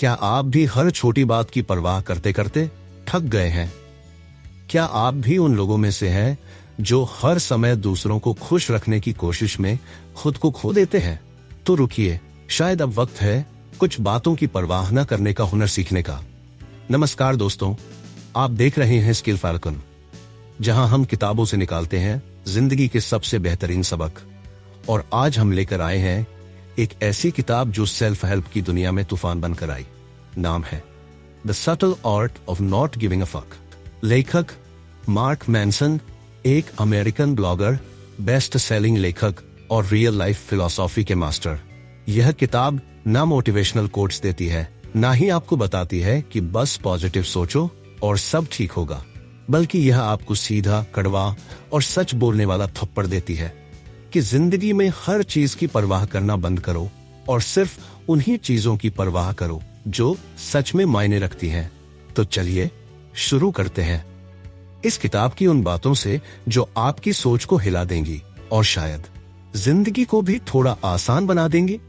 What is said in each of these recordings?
क्या आप भी हर छोटी बात की परवाह करते करते थक गए हैं? क्या आप भी उन लोगों में से हैं जो हर समय दूसरों को खुश रखने की कोशिश में खुद को खो देते हैं? तो रुकिए, शायद अब वक्त है कुछ बातों की परवाह न करने का हुनर सीखने का। नमस्कार दोस्तों, आप देख रहे हैं स्किल फैल्कन, जहां हम किताबों से निकालते हैं जिंदगी के सबसे बेहतरीन सबक। और आज हम लेकर आए हैं एक ऐसी किताब जो सेल्फ हेल्प की दुनिया में तूफान बनकर आई। नाम है the subtle art of not giving a fuck. लेखक मार्क मैनसन, एक अमेरिकन ब्लॉगर, बेस्ट सेलिंग लेखक और रियल लाइफ फिलॉसफी के मास्टर। यह किताब ना मोटिवेशनल कोट्स देती है, ना ही आपको बताती है कि बस पॉजिटिव सोचो और सब ठीक होगा, बल्कि यह आपको सीधा, कड़वा और सच बोलने वाला थप्पड़ देती है कि जिंदगी में हर चीज की परवाह करना बंद करो और सिर्फ उन्हीं चीजों की परवाह करो जो सच में मायने रखती हैं। तो चलिए शुरू करते हैं इस किताब की उन बातों से जो आपकी सोच को हिला देंगी और शायद जिंदगी को भी थोड़ा आसान बना देंगी।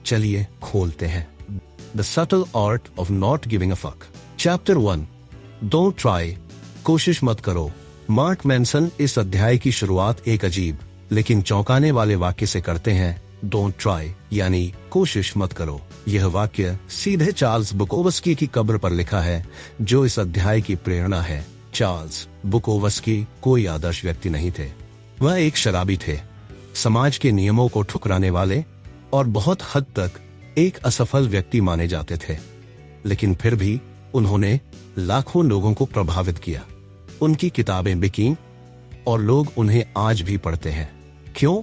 चलिए खोलते हैं the subtle art of not giving a fuck. Chapter 1, don't try, कोशिश मत करो। मार्क मैनसन इस अध्याय की शुरुआत एक अजीब लेकिन चौंकाने वाले वाक्य से करते हैं। डोंट ट्राई यानी कोशिश मत करो। यह वाक्य सीधे चार्ल्स बुकोवस्की की कब्र पर लिखा है, जो इस अध्याय की प्रेरणा है। चार्ल्स बुकोवस्की कोई आदर्श व्यक्ति नहीं थे। वह एक शराबी थे, समाज के नियमों को ठुकराने वाले और बहुत हद तक एक असफल व्यक्ति माने जाते थे। लेकिन फिर भी उन्होंने लाखों लोगों को प्रभावित किया। उनकी किताबें बिकीं और लोग उन्हें आज भी पढ़ते हैं। क्यों?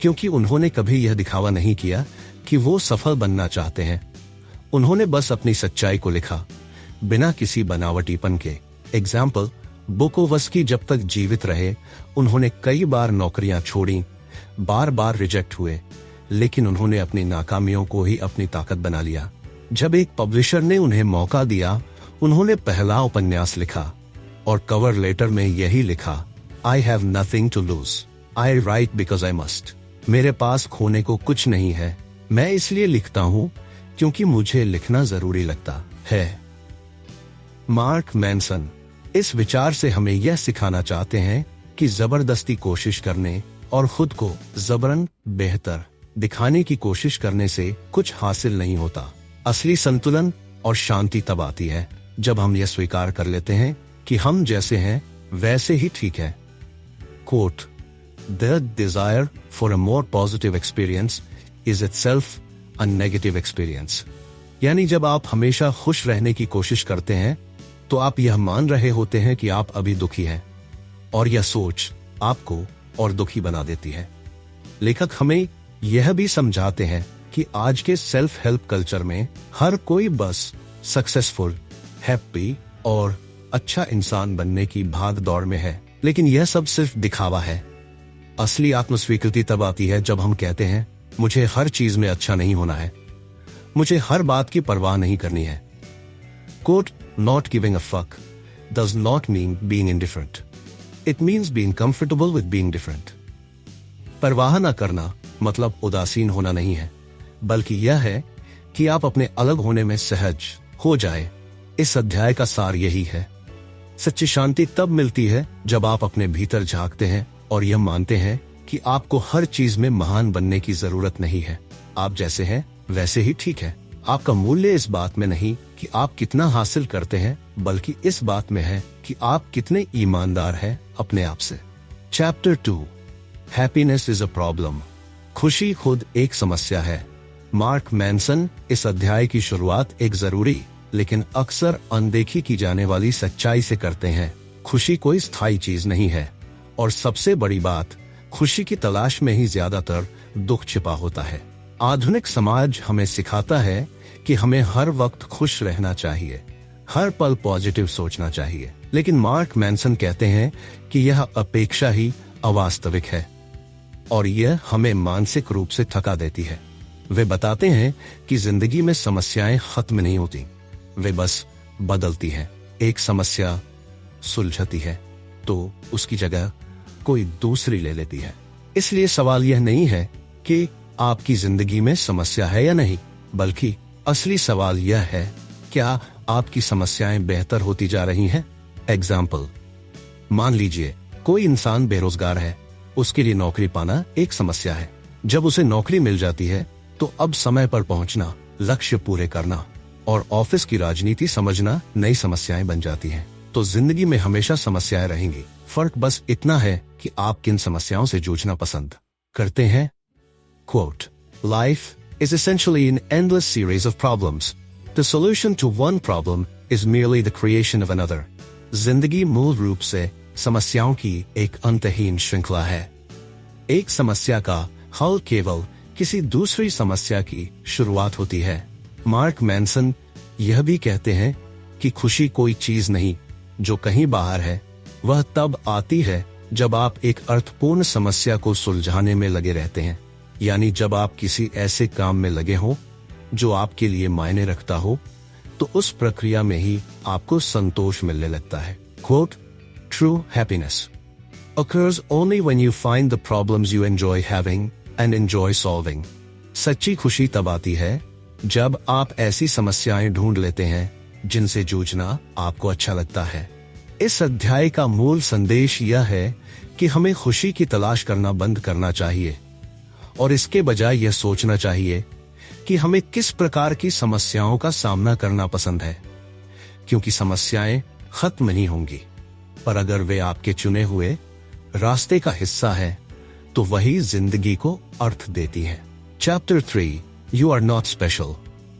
क्योंकि उन्होंने कभी यह दिखावा नहीं किया कि वो सफल बनना चाहते हैं। उन्होंने बस अपनी सच्चाई को लिखा, बिना किसी बनावटीपन के। एग्जाम्पल, बुकोवस्की जब तक जीवित रहे उन्होंने कई बार नौकरियां छोड़ी, बार बार रिजेक्ट हुए, लेकिन उन्होंने अपनी नाकामियों को ही अपनी ताकत बना लिया। जब एक पब्लिशर ने उन्हें मौका दिया, उन्होंने पहला उपन्यास लिखा और कवर लेटर में यही लिखा, I have nothing to lose, I write because I must. मेरे पास खोने को कुछ नहीं है, मैं इसलिए लिखता हूं क्योंकि मुझे लिखना जरूरी लगता है। मार्क मैनसन इस विचार से हमें यह सिखाना चाहते हैं कि जबरदस्ती कोशिश करने और खुद को जबरन बेहतर दिखाने की कोशिश करने से कुछ हासिल नहीं होता। असली संतुलन और शांति तब आती है जब हम यह स्वीकार कर लेते हैं कि हम जैसे हैं वैसे ही ठीक है। Quote, The desire for a more positive experience is itself a negative experience। यानी जब आप हमेशा खुश रहने की कोशिश करते हैं तो आप यह मान रहे होते हैं कि आप अभी दुखी हैं, और यह सोच आपको और दुखी बना देती है। लेखक हमें यह भी समझाते हैं कि आज के सेल्फ हेल्प कल्चर में हर कोई बस सक्सेसफुल, हैप्पी और अच्छा इंसान बनने की भाग दौड़ में है, लेकिन यह सब सिर्फ दिखावा है। असली आत्मस्वीकृति तब आती है जब हम कहते हैं, मुझे हर चीज में अच्छा नहीं होना है, मुझे हर बात की परवाह नहीं करनी है। Quote, not giving a fuck does not mean being indifferent, it means being comfortable with being different. परवाह न करना मतलब उदासीन होना नहीं है, बल्कि यह है कि आप अपने अलग होने में सहज हो जाए। इस अध्याय का सार यही है। सच्ची शांति तब मिलती है जब आप अपने भीतर झांकते हैं और यह मानते हैं कि आपको हर चीज में महान बनने की जरूरत नहीं है। आप जैसे हैं वैसे ही ठीक है। आपका मूल्य इस बात में नहीं कि आप कितना हासिल करते हैं, बल्कि इस बात में है कि आप कितने ईमानदार हैं अपने आप से। Chapter 2, happiness is a problem. खुशी खुद एक समस्या है। मार्क मैनसन इस अध्याय की शुरुआत एक जरूरी लेकिन अक्सर अनदेखी की जाने वाली सच्चाई से करते हैं। खुशी कोई स्थायी चीज नहीं है, और सबसे बड़ी बात, खुशी की तलाश में ही ज्यादातर दुख छिपा होता है। आधुनिक समाज हमें सिखाता है कि हमें हर वक्त खुश रहना चाहिए, हर पल पॉजिटिव सोचना चाहिए, लेकिन मार्क मैनसन कहते हैं कि यह अपेक्षा ही अवास्तविक है और यह हमें मानसिक रूप से थका देती है। वे बताते हैं कि जिंदगी में समस्याएं खत्म नहीं होती, वे बस बदलती हैं। एक समस्या सुलझती है तो उसकी जगह कोई दूसरी ले लेती है। इसलिए सवाल यह नहीं है कि आपकी जिंदगी में समस्या है या नहीं, बल्कि असली सवाल यह है, क्या आपकी समस्याएं बेहतर होती जा रही हैं? एग्जाम्पल, मान लीजिए कोई इंसान बेरोजगार है, उसके लिए नौकरी पाना एक समस्या है। जब उसे नौकरी मिल जाती है तो अब समय पर पहुंचना, लक्ष्य पूरे करना और ऑफिस की राजनीति समझना नई समस्याएं बन जाती हैं। तो जिंदगी में हमेशा समस्याएं रहेंगी, फर्क बस इतना है कि आप किन समस्याओं से जूझना पसंद करते हैं। Quote, Life is essentially an endless series of problems. The solution to one problem is merely the creation of another. जिंदगी मूल रूप से समस्याओं की एक अंतहीन श्रृंखला है। एक समस्या का हल केवल किसी दूसरी समस्या की शुरुआत होती है। मार्क मैनसन यह भी कहते हैं कि खुशी कोई चीज नहीं जो कहीं बाहर है, वह तब आती है जब आप एक अर्थपूर्ण समस्या को सुलझाने में लगे रहते हैं। यानी जब आप किसी ऐसे काम में लगे हो जो आपके लिए मायने रखता हो, तो उस प्रक्रिया में ही आपको संतोष मिलने लगता है। Quote, True happiness occurs only when you find the problems you enjoy having and enjoy solving. सच्ची खुशी तब आती है जब आप ऐसी समस्याएं ढूंढ लेते हैं जिनसे जूझना आपको अच्छा लगता है। इस अध्याय का मूल संदेश यह है कि हमें खुशी की तलाश करना बंद करना चाहिए और इसके बजाय यह सोचना चाहिए कि हमें किस प्रकार की समस्याओं का सामना करना पसंद है, क्योंकि समस्याएं खत्म नहीं होंगी, पर अगर वे आपके चुने हुए रास्ते का हिस्सा है तो वही जिंदगी को अर्थ देती है। Chapter 3, you are not special,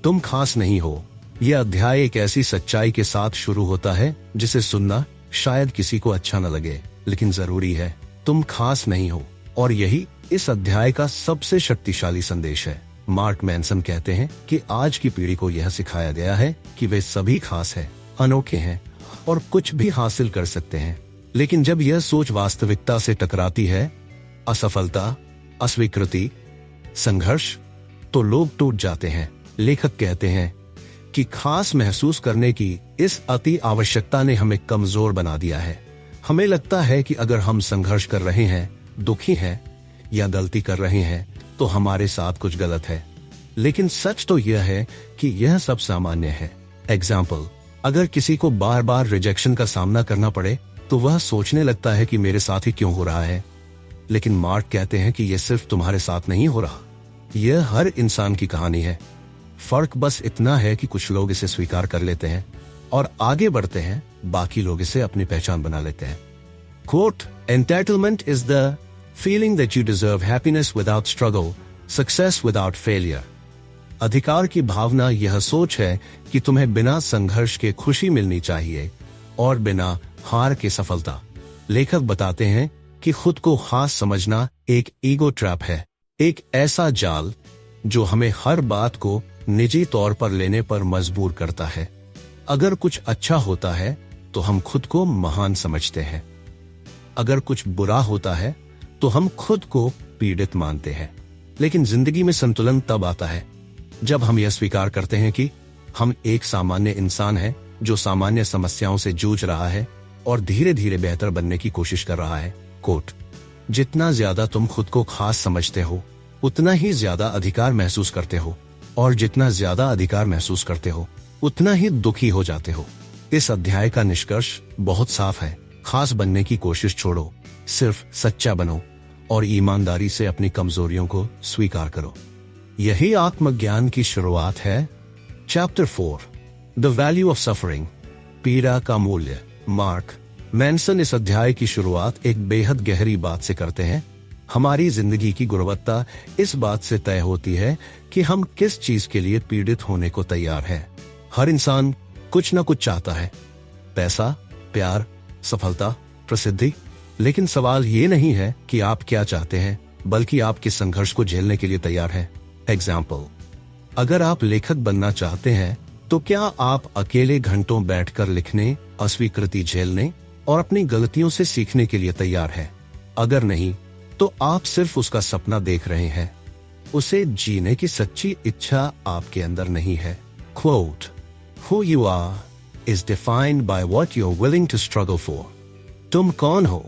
तुम खास नहीं हो। यह अध्याय एक ऐसी सच्चाई के साथ शुरू होता है जिसे सुनना शायद किसी को अच्छा न लगे, लेकिन जरूरी है। तुम खास नहीं हो, और यही इस अध्याय का सबसे शक्तिशाली संदेश है। मार्क मैनसन कहते हैं कि आज की पीढ़ी को यह सिखाया गया है कि वे सभी खास हैं, अनोखे हैं और कुछ भी हासिल कर सकते हैं, लेकिन जब यह सोच वास्तविकता से टकराती है, असफलता, अस्वीकृति, संघर्ष, तो लोग टूट जाते हैं। लेखक कहते हैं कि खास महसूस करने की इस अति आवश्यकता ने हमें कमजोर बना दिया है। हमें लगता है कि अगर हम संघर्ष कर रहे हैं, दुखी हैं या गलती कर रहे हैं तो हमारे साथ कुछ गलत है, लेकिन सच तो यह है कि यह सब सामान्य है। एग्जाम्पल, अगर किसी को बार बार रिजेक्शन का सामना करना पड़े तो वह सोचने लगता है कि मेरे साथ ही क्यों हो रहा है, लेकिन मार्क कहते हैं कि यह सिर्फ तुम्हारे साथ नहीं हो रहा, यह हर इंसान की कहानी है। फर्क बस इतना है कि कुछ लोग इसे स्वीकार कर लेते हैं और आगे बढ़ते हैं, बाकी लोग इसे अपनी पहचान बना लेते हैं। Quote, Entitlement is the feeling that you deserve happiness without struggle, success without failure. अधिकार की भावना यह सोच है कि तुम्हें बिना संघर्ष के खुशी मिलनी चाहिए और बिना हार के सफलता। लेखक बताते हैं कि खुद को खास समझना एक ईगो ट्रैप है, एक ऐसा जाल जो हमें हर बात को निजी तौर पर लेने पर मजबूर करता है। अगर कुछ अच्छा होता है तो हम खुद को महान समझते हैं, अगर कुछ बुरा होता है तो हम खुद को पीड़ित मानते हैं। लेकिन जिंदगी में संतुलन तब आता है जब हम यह स्वीकार करते हैं कि हम एक सामान्य इंसान हैं जो सामान्य समस्याओं से जूझ रहा है और धीरे धीरे बेहतर बनने की कोशिश कर रहा है। कोट, जितना ज्यादा तुम खुद को खास समझते हो उतना ही ज्यादा अधिकार महसूस करते हो, और जितना ज्यादा अधिकार महसूस करते हो उतना ही दुखी हो जाते हो। इस अध्याय का निष्कर्ष बहुत साफ है, खास बनने की कोशिश छोड़ो, सिर्फ सच्चा बनो और ईमानदारी से अपनी कमजोरियों को स्वीकार करो। यही आत्मज्ञान की शुरुआत है। Chapter 4, the value of suffering, पीड़ा का मूल्य। मार्क मैनसन इस अध्याय की शुरुआत एक बेहद गहरी बात से करते हैं। हमारी जिंदगी की गुणवत्ता इस बात से तय होती है कि हम किस चीज के लिए पीड़ित होने को तैयार हैं। हर इंसान कुछ न कुछ चाहता है, पैसा, प्यार, सफलता, प्रसिद्धि, लेकिन सवाल ये नहीं है कि आप क्या चाहते हैं, बल्कि आप किस संघर्ष को झेलने के लिए तैयार हैं। एग्जाम्पल, अगर आप लेखक बनना चाहते हैं तो क्या आप अकेले घंटों बैठकर लिखने, अस्वीकृति झेलने और अपनी गलतियों से सीखने के लिए तैयार हैं? अगर नहीं, तो आप सिर्फ उसका सपना देख रहे हैं, उसे जीने की सच्ची इच्छा आपके अंदर नहीं है। Quote, Who you are is defined by what you're willing to struggle for. तुम कौन हो,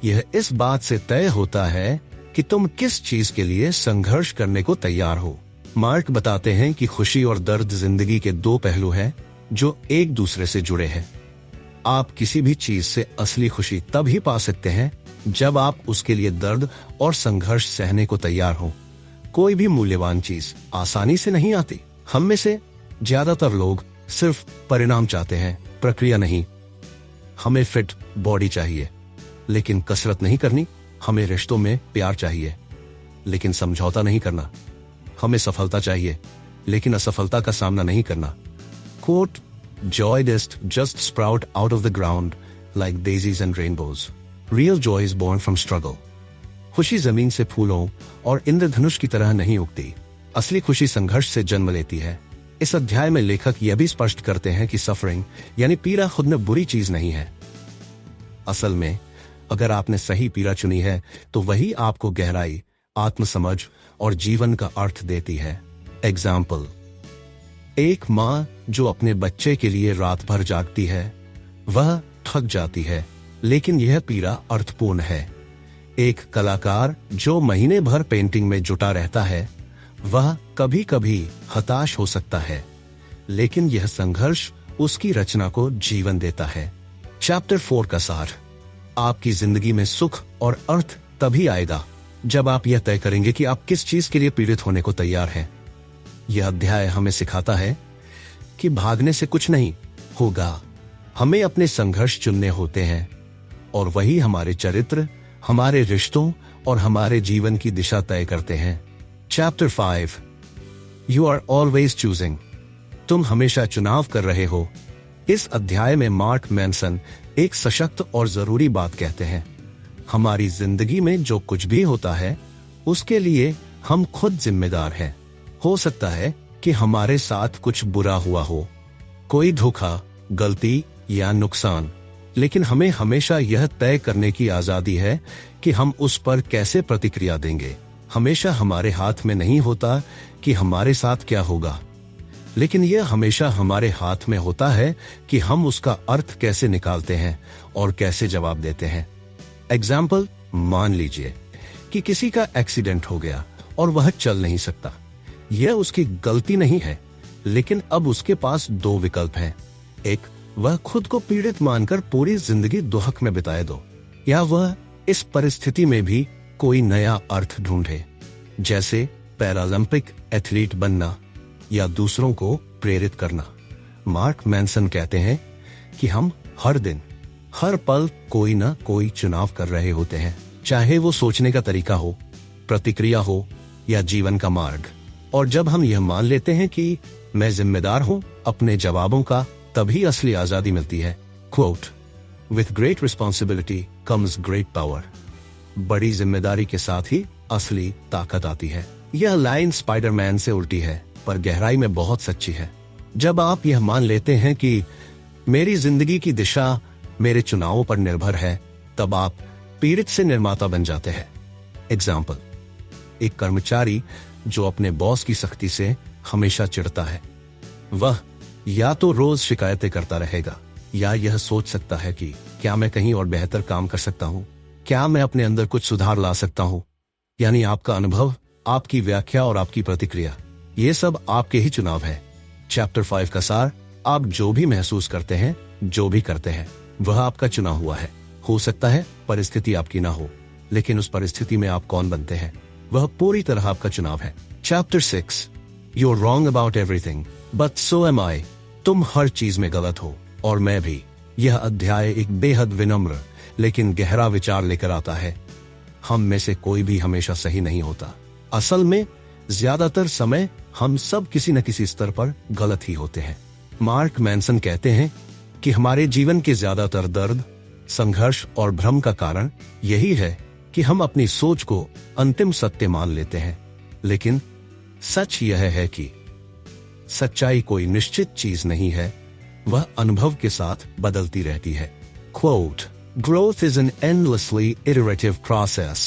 यह इस बात से तय होता है कि तुम किस चीज के लिए संघर्ष करने को तैयार हो। मार्क बताते हैं कि खुशी और दर्द जिंदगी के दो पहलू हैं जो एक दूसरे से जुड़े हैं। आप किसी भी चीज से असली खुशी तब ही पा सकते हैं जब आप उसके लिए दर्द और संघर्ष सहने को तैयार हो। कोई भी मूल्यवान चीज आसानी से नहीं आती। हम में से ज्यादातर लोग सिर्फ परिणाम चाहते हैं, प्रक्रिया नहीं। हमें फिट बॉडी चाहिए लेकिन कसरत नहीं करनी। हमें रिश्तों में प्यार चाहिए लेकिन समझौता नहीं करना। हमें सफलता चाहिए लेकिन असफलता का सामना नहीं करना। Quote, joy doesn't just sprout out of the ground like daisies and rainbows. Real joy is born from struggle. खुशी जमीन से फूलों और इंद्रधनुष की तरह नहीं उगती। असली खुशी संघर्ष से जन्म लेती है। इस अध्याय में लेखक यह भी स्पष्ट करते हैं कि सफरिंग यानी पीड़ा खुद में बुरी चीज नहीं है। असल में अगर आपने सही पीड़ा चुनी है तो वही आपको गहराई, आत्मसमझ और जीवन का अर्थ देती है। एग्जाम्पल, एक माँ जो अपने बच्चे के लिए रात भर जागती है वह थक जाती है लेकिन यह पीड़ा अर्थपूर्ण है। एक कलाकार जो महीने भर पेंटिंग में जुटा रहता है वह कभी कभी हताश हो सकता है लेकिन यह संघर्ष उसकी रचना को जीवन देता है। चैप्टर 4 का सार, आपकी जिंदगी में सुख और अर्थ तभी आएगा जब आप यह तय करेंगे कि आप किस चीज के लिए पीड़ित होने को तैयार हैं। यह अध्याय हमें सिखाता है कि भागने से कुछ नहीं होगा। हमें अपने संघर्ष चुनने होते हैं और वही हमारे चरित्र, हमारे रिश्तों और हमारे जीवन की दिशा तय करते हैं। Chapter 5, you are always choosing. तुम हमेशा चुनाव कर रहे हो। इस अध्याय में मार्क मैनसन एक सशक्त और जरूरी बात कहते हैं। हमारी जिंदगी में जो कुछ भी होता है उसके लिए हम खुद जिम्मेदार हैं। हो सकता है कि हमारे साथ कुछ बुरा हुआ हो, कोई धोखा, गलती या नुकसान, लेकिन हमें हमेशा यह तय करने की आजादी है कि हम उस पर कैसे प्रतिक्रिया देंगे। हमेशा हमारे हाथ में नहीं होता कि हमारे साथ क्या होगा, लेकिन यह हमेशा हमारे हाथ में होता है कि हम उसका अर्थ कैसे निकालते हैं और कैसे जवाब देते हैं। एग्जाम्पल, मान लीजिए कि किसी का एक्सीडेंट हो गया और वह चल नहीं सकता। यह उसकी गलती नहीं है, लेकिन अब उसके पास दो विकल्प हैं। एक, वह खुद को पीड़ित मानकर पूरी जिंदगी दुहक में बिताए दो, या वह इस परिस्थिति में भी कोई नया अर्थ ढूंढे, जैसे पैरालंपिक एथलीट बनना या दूसरों को प्रेरित करना। मार्क मैनसन कहते हैं कि हम हर दिन, हर पल कोई ना कोई चुनाव कर रहे होते हैं, चाहे वो सोचने का तरीका हो, प्रतिक्रिया हो या जीवन का मार्ग। और जब हम यह मान लेते हैं कि मैं जिम्मेदार हूं अपने जवाबों का, तभी असली आजादी मिलती है। Quote, with great responsibility comes great power. बड़ी जिम्मेदारी के साथ ही असली ताकत आती है। यह लाइन स्पाइडरमैन से उल्टी है पर गहराई में बहुत सच्ची है। जब आप यह मान लेते हैं कि मेरी जिंदगी की दिशा मेरे चुनावों पर निर्भर है, तब आप पीड़ित से निर्माता बन जाते हैं। एग्जाम्पल, एक कर्मचारी जो अपने बॉस की सख्ती से हमेशा चिढ़ता है, वह या तो रोज शिकायतें करता रहेगा या यह सोच सकता है कि क्या मैं कहीं और बेहतर काम कर सकता हूँ, क्या मैं अपने अंदर कुछ सुधार ला सकता हूँ। यानी आपका अनुभव, आपकी व्याख्या और आपकी प्रतिक्रिया, ये सब आपके ही चुनाव है। चैप्टर 5 का सार, आप जो भी महसूस करते हैं, जो भी करते हैं, वह आपका चुना हुआ है। हो सकता है परिस्थिति आपकी ना हो, लेकिन उस परिस्थिति में आप कौन बनते हैं वह पूरी तरह आपका चुनाव है। Chapter 6, You're wrong about everything, but so am I. तुम हर चीज में गलत हो और मैं भी। यह अध्याय एक बेहद विनम्र लेकिन गहरा विचार लेकर आता है। हम में से कोई भी हमेशा सही नहीं होता। असल में ज्यादातर समय हम सब किसी न किसी स्तर पर गलत ही होते हैं। मार्क मैनसन कहते हैं कि हमारे जीवन के ज्यादातर दर्द, संघर्ष और भ्रम का कारण यही है कि हम अपनी सोच को अंतिम सत्य मान लेते हैं। लेकिन सच यह है कि सच्चाई कोई निश्चित चीज नहीं है, वह अनुभव के साथ बदलती रहती है। Quote, Growth is an endlessly iterative process.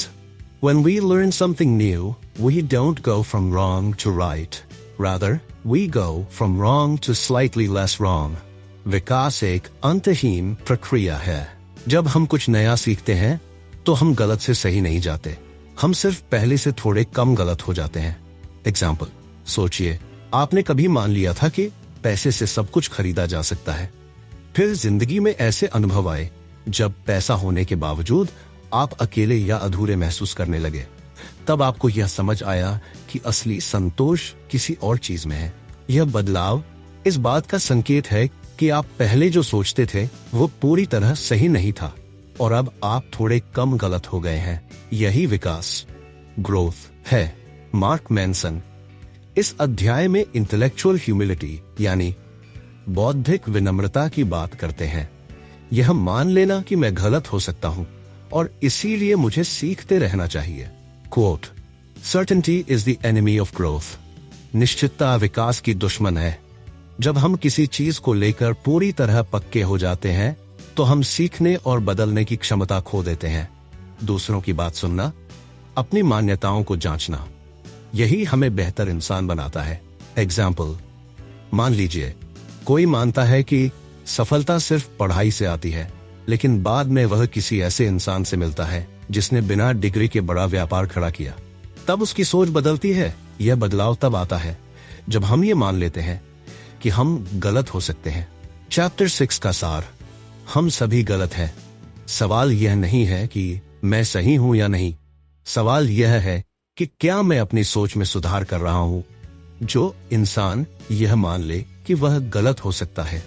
When we learn something new, we don't go from wrong to right. Rather, we go from wrong to slightly less wrong. विकास एक अंतहीन प्रक्रिया है। जब हम कुछ नया सीखते हैं तो हम गलत से सही नहीं जाते, हम सिर्फ पहले से थोड़े कम गलत हो जाते हैं। एग्जाम्पल, सोचिए, आपने कभी मान लिया था कि पैसे से सब कुछ खरीदा जा सकता है। फिर जिंदगी में ऐसे अनुभव आए जब पैसा होने के बावजूद आप अकेले या अधूरे महसूस करने लगे। तब आपको यह समझ आया कि असली संतोष किसी और चीज में है। यह बदलाव इस बात का संकेत है कि आप पहले जो सोचते थे वो पूरी तरह सही नहीं था और अब आप थोड़े कम गलत हो गए हैं। यही विकास, ग्रोथ है। मार्क मैनसन इस अध्याय में इंटेलेक्चुअल ह्यूमिलिटी यानी बौद्धिक विनम्रता की बात करते हैं। यह मान लेना कि मैं गलत हो सकता हूं और इसीलिए मुझे सीखते रहना चाहिए। Quote, certainty is the enemy of growth. निश्चितता विकास की दुश्मन है। जब हम किसी चीज को लेकर पूरी तरह पक्के हो जाते हैं तो हम सीखने और बदलने की क्षमता खो देते हैं। दूसरों की बात सुनना, अपनी मान्यताओं को जांचना, यही हमें बेहतर इंसान बनाता है। एग्जाम्पल, मान लीजिए कोई मानता है कि सफलता सिर्फ पढ़ाई से आती है, लेकिन बाद में वह किसी ऐसे इंसान से मिलता है जिसने बिना डिग्री के बड़ा व्यापार खड़ा किया। तब उसकी सोच बदलती है। यह बदलाव तब आता है जब हम ये मान लेते हैं कि हम गलत हो सकते हैं। चैप्टर 6 का सार, हम सभी गलत हैं। सवाल यह नहीं है कि मैं सही हूं या नहीं, सवाल यह है कि क्या मैं अपनी सोच में सुधार कर रहा हूं। जो इंसान यह मान ले कि वह गलत हो सकता है,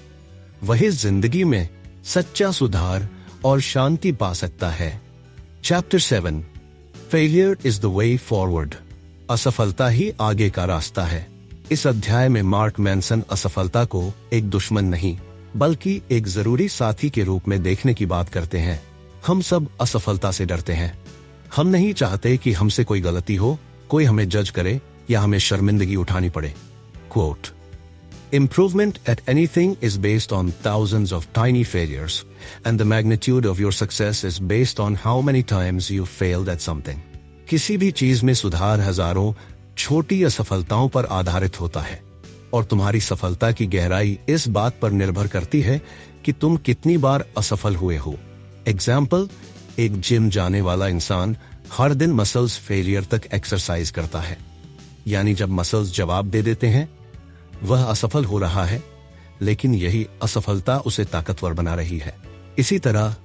वही जिंदगी में सच्चा सुधार और शांति पा सकता है। Chapter 7, failure is the way forward. असफलता ही आगे का रास्ता है। इस अध्याय में मार्क मैनसन असफलता को एक दुश्मन नहीं बल्कि एक जरूरी साथी के रूप में देखने की बात करते हैं। हम सब असफलता से डरते हैं। हम नहीं चाहते कि हमसे कोई गलती हो, कोई हमें जज करे या हमें शर्मिंदगी उठानी पड़े। Quote, improvement at anything is based on thousands of tiny failures, and the magnitude of your success is based on how many times you failed at something. किसी भी चीज में सुधार हजारों छोटी असफलताओं पर आधारित होता है और तुम्हारी सफलता की गहराई इस बात पर निर्भर करती है कि तुम कितनी बार असफल हुए हो। एग्जाम्पल, एक जिम जाने वाला इंसान हर दिन मसल्स फेलियर तक एक्सरसाइज करता है, यानी जब मसल्स जवाब दे देते हैं वह असफल हो रहा है, लेकिन यही असफलता उसे ताकतवर बना रही है। इसी तरह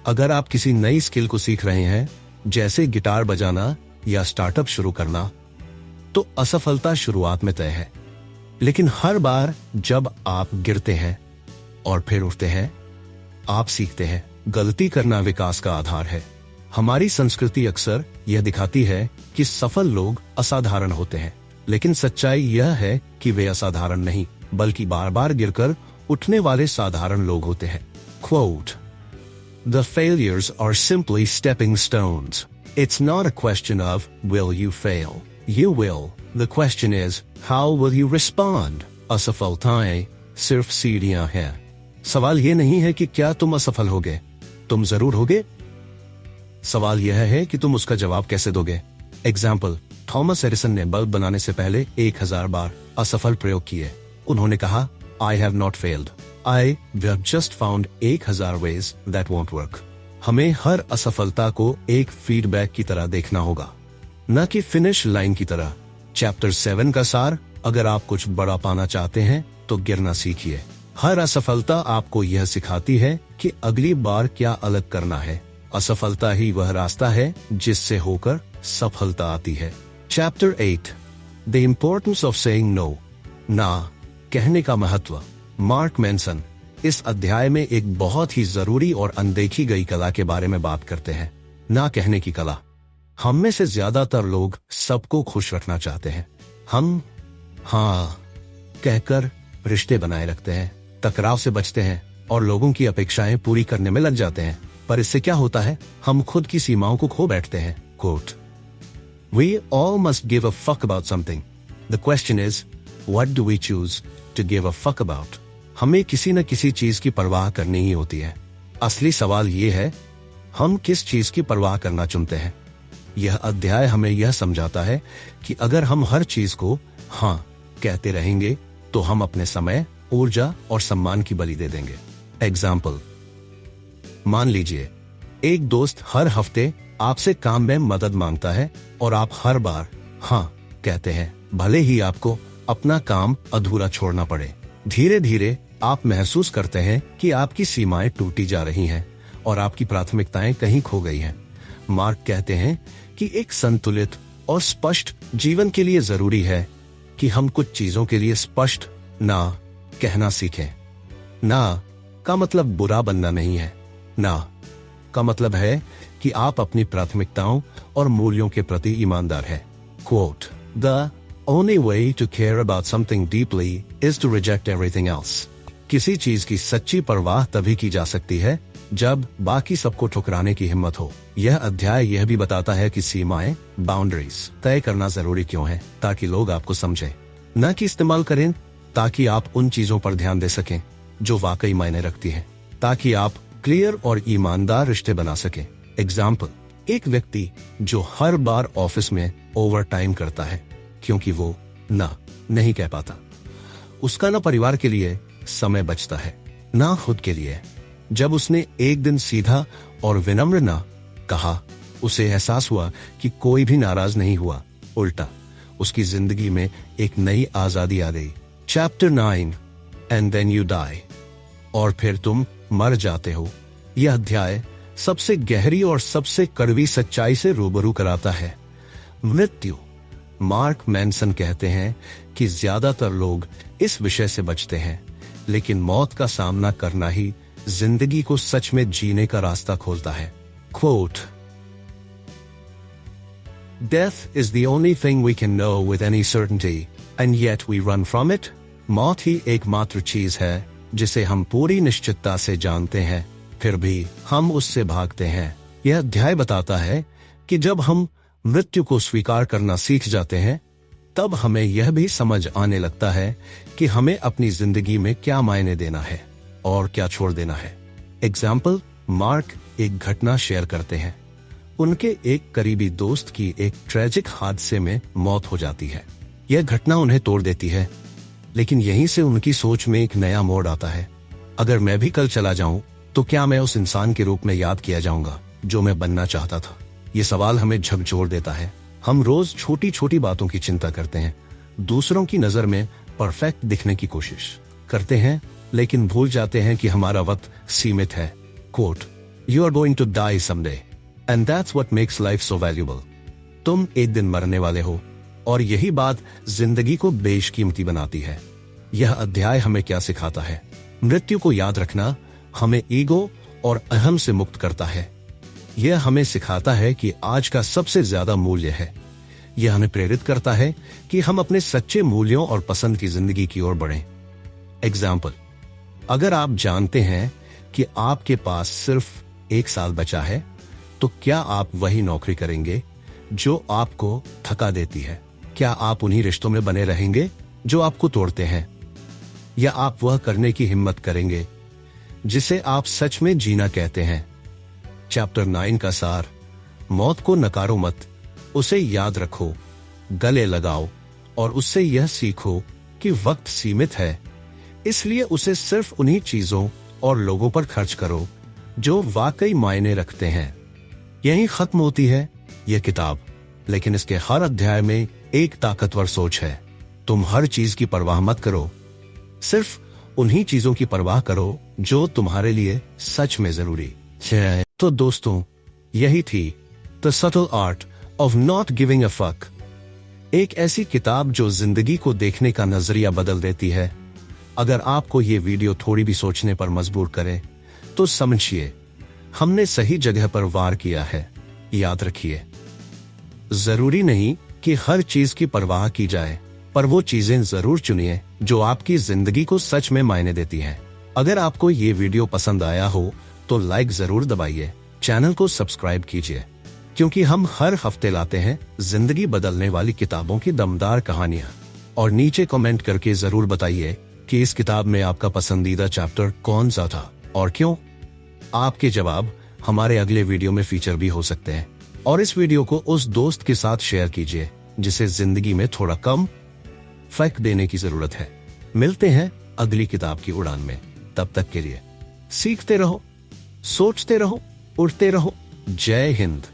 अगर आप किसी नई स्किल को सीख रहे हैं, जैसे गिटार बजाना या स्टार्टअप शुरू करना, तो असफलता शुरुआत में तय है, लेकिन हर बार जब आप गिरते हैं और फिर उठते हैं, आप सीखते हैं। गलती करना विकास का आधार है। हमारी संस्कृति अक्सर यह दिखाती है कि सफल लोग असाधारण होते हैं, लेकिन सच्चाई यह है कि वे असाधारण नहीं बल्कि बार बार गिरकर उठने वाले साधारण लोग होते हैं। Quote, The failures are simply stepping stones. It's not a question of will you fail. You will. The question is how will you respond. असफलताएं सिर्फ सीढ़ियां हैं। सवाल यह नहीं है कि क्या तुम असफल होगे, तुम जरूर होगे। सवाल यह है कि तुम उसका जवाब कैसे दोगे। एग्जाम्पल, थॉमस एडिसन ने बल्ब बनाने से पहले 1000 बार असफल प्रयोग किए। उन्होंने कहा, I have not failed. I have just found 1000 ways that won't work. हमें हर असफलता को एक फीडबैक की तरह देखना होगा, न कि फिनिश लाइन की तरह। चैप्टर 7 का सार, अगर आप कुछ बड़ा पाना चाहते हैं तो गिरना सीखिए। हर असफलता आपको यह सिखाती है कि अगली बार क्या अलग करना है। असफलता ही वह रास्ता है जिससे होकर सफलता आती है। Chapter 8, the importance of saying no. ना कहने का महत्व। मार्क मैनसन इस अध्याय में एक बहुत ही जरूरी और अनदेखी गई कला के बारे में बात करते हैं, ना कहने की कला। हम में से ज्यादातर लोग सबको खुश रखना चाहते हैं। हम हाँ कहकर रिश्ते बनाए रखते हैं, टकराव से बचते हैं और लोगों की अपेक्षाएं पूरी करने में लग जाते हैं। पर इससे क्या होता है, हम खुद की सीमाओं को खो बैठते हैं। Quote, We all must give a fuck about something. The question is, what do we choose to give a fuck about? हमें किसी न किसी चीज की परवाह करनी ही होती है। असली सवाल ये है, हम किस चीज की परवाह करना चुनते हैं। यह अध्याय हमें यह समझाता है कि अगर हम हर चीज को हाँ कहते रहेंगे तो हम अपने समय, ऊर्जा और सम्मान की बलि दे देंगे। एग्जाम्पल, मान लीजिए एक दोस्त हर हफ्ते आपसे काम में मदद मांगता है और आप हर बार हाँ कहते हैं। भले ही आपको अपना काम अधूरा छोड़ना पड़े। धीरे धीरे आप महसूस करते हैं कि आपकी सीमाएं टूटी जा रही हैं और आपकी प्राथमिकताएं कहीं खो गई हैं। मार्क कहते हैं कि एक संतुलित और स्पष्ट जीवन के लिए जरूरी है कि हम कुछ चीजों के लिए स्पष्ट ना कहना सीखें। ना का मतलब बुरा बनना नहीं है। ना का मतलब है कि आप अपनी प्राथमिकताओं और मूल्यों के प्रति ईमानदार हैं। Quote, The only way to care about something deeply is to reject everything else. किसी चीज की सच्ची परवाह तभी की जा सकती है जब बाकी सबको ठुकराने की हिम्मत हो। यह अध्याय यह भी बताता है कि सीमाएं, बाउंड्रीज तय करना जरूरी क्यों है, ताकि लोग आपको समझें, न कि इस्तेमाल करें, ताकि आप उन चीजों पर ध्यान दे सकें जो वाकई मायने रखती हैं, ताकि आप क्लियर और ईमानदार रिश्ते बना सकें। एग्जाम्पल, एक व्यक्ति जो हर बार ऑफिस में ओवर टाइम करता है क्योंकि वो ना नहीं कह पाता, उसका ना परिवार के लिए समय बचता है, ना खुद के लिए। जब उसने एक दिन सीधा और विनम्र ना कहा, उसे एहसास हुआ कि कोई भी नाराज नहीं हुआ, उल्टा उसकी जिंदगी में एक नई आजादी आ गई। Chapter 9 and then you die, और फिर तुम मर जाते हो। यह अध्याय सबसे गहरी और सबसे कड़वी सच्चाई से रूबरू कराता है, मृत्यु। मार्क मैनसन कहते हैं कि ज्यादातर लोग इस विषय से बचते हैं, लेकिन मौत का सामना करना ही जिंदगी को सच में जीने का रास्ता खोलता है। Quote, Death is the only thing we can know with any certainty, and yet we run from it. मौत ही एकमात्र चीज है जिसे हम पूरी निश्चितता से जानते हैं, फिर भी हम उससे भागते हैं। यह अध्याय बताता है कि जब हम मृत्यु को स्वीकार करना सीख जाते हैं, तब हमें यह भी समझ आने लगता है कि हमें अपनी जिंदगी में क्या मायने देना है और क्या छोड़ देना है। एग्जाम्पल, मार्क एक घटना शेयर करते हैं। उनके एक करीबी दोस्त की एक ट्रेजिक हादसे में मौत हो जाती है। यह घटना उन्हें तोड़ देती है, लेकिन यहीं से उनकी सोच में एक नया मोड़ आता है। अगर मैं भी कल चला जाऊं, तो क्या मैं उस इंसान के रूप में याद किया जाऊंगा जो मैं बनना चाहता था? ये सवाल हमें झकझोर देता है। हम रोज छोटी छोटी बातों की चिंता करते हैं, दूसरों की नजर में परफेक्ट दिखने की कोशिश करते हैं, लेकिन भूल जाते हैं कि हमारा वक्त सीमित है। Quote, You are going to die someday, and that's what makes life so valuable. तुम एक दिन मरने वाले हो, और यही बात जिंदगी को बेशकीमती बनाती है। यह अध्याय हमें क्या सिखाता है? मृत्यु को याद रखना हमें ईगो और अहम से मुक्त करता है। यह हमें सिखाता है कि आज का सबसे ज्यादा मूल्य है। यह हमें प्रेरित करता है कि हम अपने सच्चे मूल्यों और पसंद की जिंदगी की ओर बढ़ें। एग्जाम्पल, अगर आप जानते हैं कि आपके पास सिर्फ 1 साल बचा है, तो क्या आप वही नौकरी करेंगे जो आपको थका देती है? क्या आप उन्हीं रिश्तों में बने रहेंगे जो आपको तोड़ते हैं, या आप वह करने की हिम्मत करेंगे जिसे आप सच में जीना कहते हैं? चैप्टर 9 का सार, मौत को नकारो मत, उसे याद रखो, गले लगाओ और उससे यह सीखो कि वक्त सीमित है, इसलिए उसे सिर्फ उन्हीं चीजों और लोगों पर खर्च करो जो वाकई मायने रखते हैं। यहीं खत्म होती है यह किताब, लेकिन इसके हर अध्याय में एक ताकतवर सोच है। तुम हर चीज की परवाह मत करो, सिर्फ उन्हीं चीजों की परवाह करो जो तुम्हारे लिए सच में जरूरी है। तो दोस्तों, यही थी the subtle art of not giving a fuck, एक ऐसी किताब जो जिंदगी को देखने का नजरिया बदल देती है। अगर आपको ये वीडियो थोड़ी भी सोचने पर मजबूर करे, तो समझिए हमने सही जगह पर वार किया है। याद रखिए, जरूरी नहीं कि हर चीज की परवाह की जाए, पर वो चीजें जरूर चुनिए जो आपकी जिंदगी को सच में मायने देती हैं। अगर आपको ये वीडियो पसंद आया हो तो लाइक जरूर दबाइए, चैनल को सब्सक्राइब कीजिए, क्योंकि हम हर हफ्ते लाते हैं जिंदगी बदलने वाली किताबों की दमदार कहानियां। और नीचे कमेंट करके जरूर बताइए कि इस किताब में आपका पसंदीदा चैप्टर कौन सा था और क्यों। आपके जवाब हमारे अगले वीडियो में फीचर भी हो सकते हैं। और इस वीडियो को उस दोस्त के साथ शेयर कीजिए जिसे जिंदगी में थोड़ा कम फैक्ट देने की जरूरत है। मिलते हैं अगली किताब की उड़ान में। तब तक के लिए सीखते रहो, सोचते रहो, उड़ते रहो। जय हिंद।